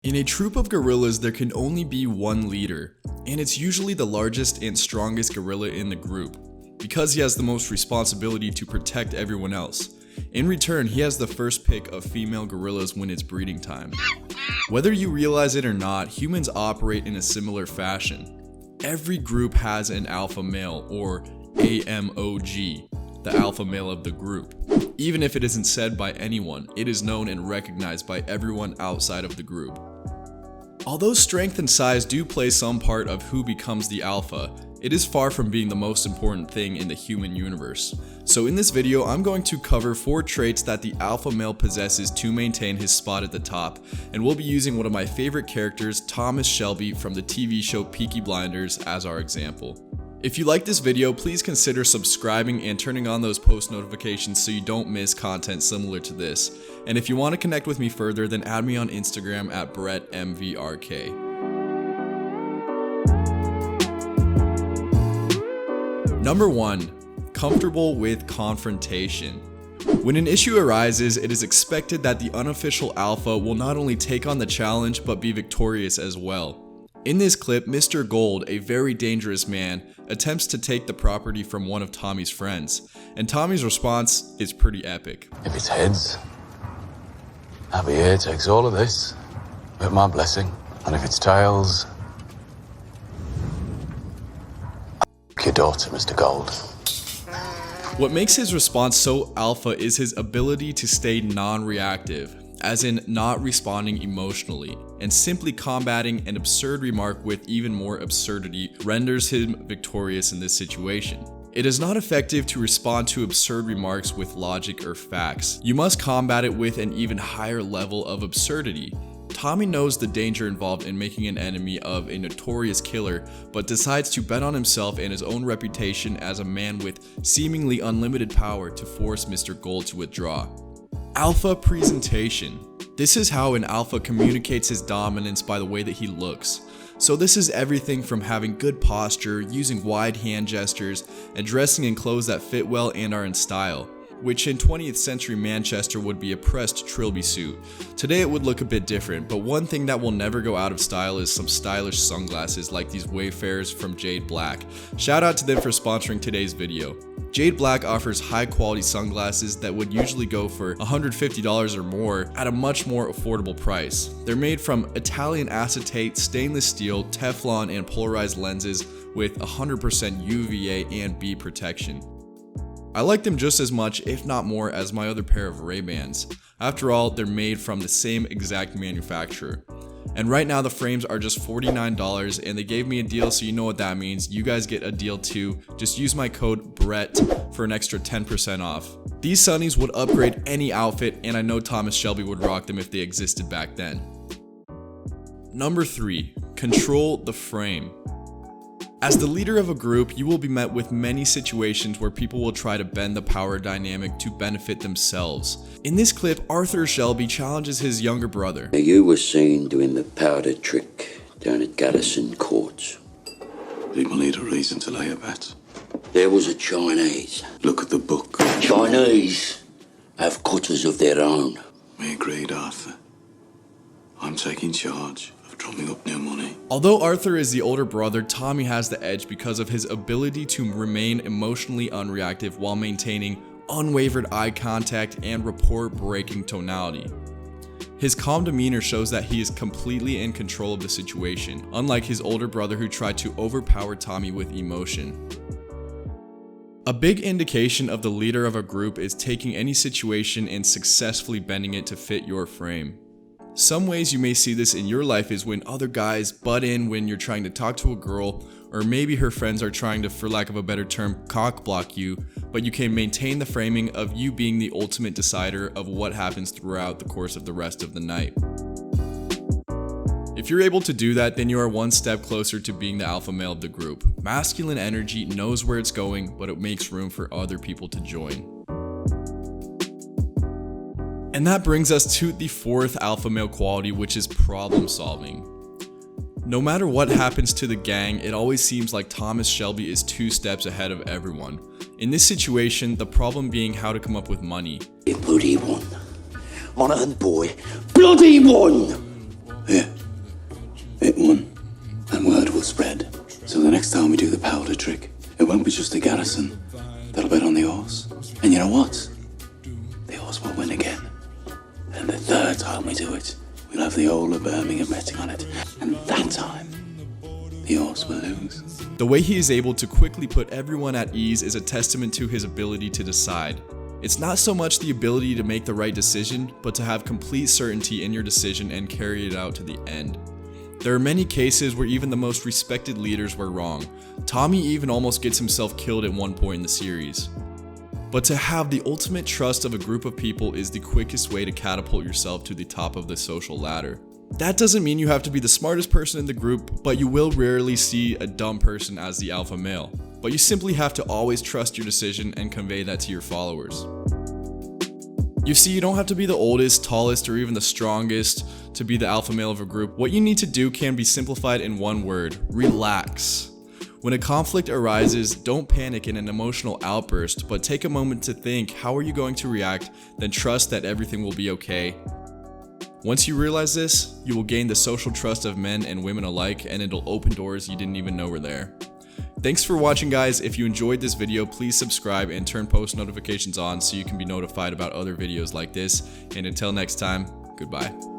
In a troop of gorillas, there can only be one leader, and it's usually the largest and strongest gorilla in the group, because he has the most responsibility to protect everyone else. In return, he has the first pick of female gorillas when it's breeding time. Whether you realize it or not, humans operate in a similar fashion. Every group has an alpha male, or AMOG, the alpha male of the group. Even if it isn't said by anyone, it is known and recognized by everyone outside of the group. Although strength and size do play some part of who becomes the alpha, it is far from being the most important thing in the human universe. So in this video, I'm going to cover 4 traits that the alpha male possesses to maintain his spot at the top, and we'll be using one of my favorite characters, Thomas Shelby from the TV show Peaky Blinders, as our example. If you like this video, please consider subscribing and turning on those post notifications so you don't miss content similar to this. And if you want to connect with me further, then add me on Instagram at BrettMVRK. Number 1. Comfortable with confrontation. When an issue arises, it is expected that the unofficial alpha will not only take on the challenge, but be victorious as well. In this clip, Mr. Gold, a very dangerous man, attempts to take the property from one of Tommy's friends, and Tommy's response is pretty epic. If it's heads, Abby here takes all of this, with my blessing, and if it's tails, your daughter, Mr. Gold. What makes his response so alpha is his ability to stay non-reactive, as in not responding emotionally, and simply combating an absurd remark with even more absurdity renders him victorious in this situation. It is not effective to respond to absurd remarks with logic or facts. You must combat it with an even higher level of absurdity. Tommy knows the danger involved in making an enemy of a notorious killer, but decides to bet on himself and his own reputation as a man with seemingly unlimited power to force Mr. Gold to withdraw. Alpha presentation. This is how an alpha communicates his dominance by the way that he looks. So this is everything from having good posture, using wide hand gestures, and dressing in clothes that fit well and are in style, which in 20th century Manchester would be a pressed trilby suit. Today it would look a bit different, but one thing that will never go out of style is some stylish sunglasses like these Wayfarers from Jade Black. Shout out to them for sponsoring today's video. Jade Black offers high quality sunglasses that would usually go for $150 or more at a much more affordable price. They're made from Italian acetate, stainless steel, Teflon, and polarized lenses with 100% UVA and B protection. I like them just as much, if not more, as my other pair of Ray-Bans. After all, they're made from the same exact manufacturer. And right now the frames are just $49, and they gave me a deal, so you know what that means. You guys get a deal too. Just use my code BRETT for an extra 10% off. These sunnies would upgrade any outfit, and I know Thomas Shelby would rock them if they existed back then. Number 3. Control the frame. As the leader of a group, you will be met with many situations where people will try to bend the power dynamic to benefit themselves. In this clip, Arthur Shelby challenges his younger brother. Now you were seen doing the powder trick down at Garrison Courts. People need a reason to lay a bet. There was a Chinese. Look at the book. Chinese have cutters of their own. We agreed, Arthur. I'm taking charge. Drumming up new money. Although Arthur is the older brother, Tommy has the edge because of his ability to remain emotionally unreactive while maintaining unwavered eye contact and rapport-breaking tonality. His calm demeanor shows that he is completely in control of the situation, unlike his older brother who tried to overpower Tommy with emotion. A big indication of the leader of a group is taking any situation and successfully bending it to fit your frame. Some ways you may see this in your life is when other guys butt in when you're trying to talk to a girl, or maybe her friends are trying to, for lack of a better term, cock block you, but you can maintain the framing of you being the ultimate decider of what happens throughout the course of the rest of the night. If you're able to do that, then you are one step closer to being the alpha male of the group. Masculine energy knows where it's going, but it makes room for other people to join. And that brings us to the 4th alpha male quality, which is problem solving. No matter what happens to the gang, it always seems like Thomas Shelby is 2 steps ahead of everyone. In this situation, the problem being how to come up with money. You bloody one. Monaghan boy. Bloody one! Yeah. It won. And word will spread. So the next time we do the powder trick, it won't be just the garrison that'll bet on the horse. And you know what? The horse will win again. And the third time we do it, we'll have the whole of Birmingham betting on it. And that time, the horse will lose. The way he is able to quickly put everyone at ease is a testament to his ability to decide. It's not so much the ability to make the right decision, but to have complete certainty in your decision and carry it out to the end. There are many cases where even the most respected leaders were wrong. Tommy even almost gets himself killed at one point in the series. But to have the ultimate trust of a group of people is the quickest way to catapult yourself to the top of the social ladder. That doesn't mean you have to be the smartest person in the group, but you will rarely see a dumb person as the alpha male. But you simply have to always trust your decision and convey that to your followers. You see, you don't have to be the oldest, tallest, or even the strongest to be the alpha male of a group. What you need to do can be simplified in one word: relax. When a conflict arises, don't panic in an emotional outburst, but take a moment to think, how are you going to react, then trust that everything will be okay. Once you realize this, you will gain the social trust of men and women alike, and it'll open doors you didn't even know were there. Thanks for watching, guys. If you enjoyed this video, please subscribe and turn post notifications on so you can be notified about other videos like this. And until next time, goodbye.